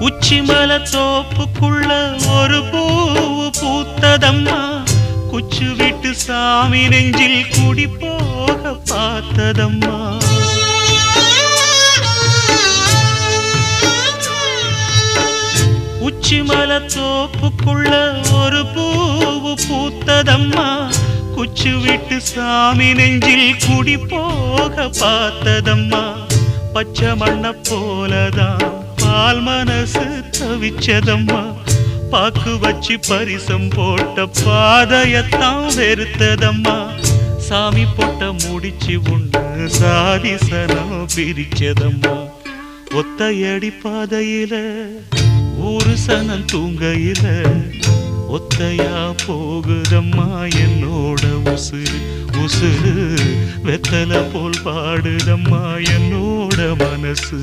உச்சிமல தோப்புக்குள்ள ஒரு பூவு பூத்ததம்மா, குச்சு விட்டு சாமி நெஞ்சில் குடி போக பார்த்ததம்மா. உச்சிமல தோப்புக்குள்ள ஒரு பூவு பூத்ததம்மா, குச்சு விட்டு சாமி நெஞ்சில் குடி போக பார்த்ததம்மா. பச்சை மண்ண போலதான் பால் மனசு தவிச்சதம்மா, பாக்கு வச்சு பரிசம் போட்ட பாதையத்தான் வெறுத்ததம்மா. சாமி போட்ட முடிச்சு உண்டு சாதிசனம் பிரிச்சதம்மா. ஒத்தையடி பாதையில ஒரு சனம் தூங்கையில ஒத்தையா போகுதம்மா என்னோட உசுறு. உசுறு வெத்தலை போல் பாடுதம்மா என்னோட மனசு.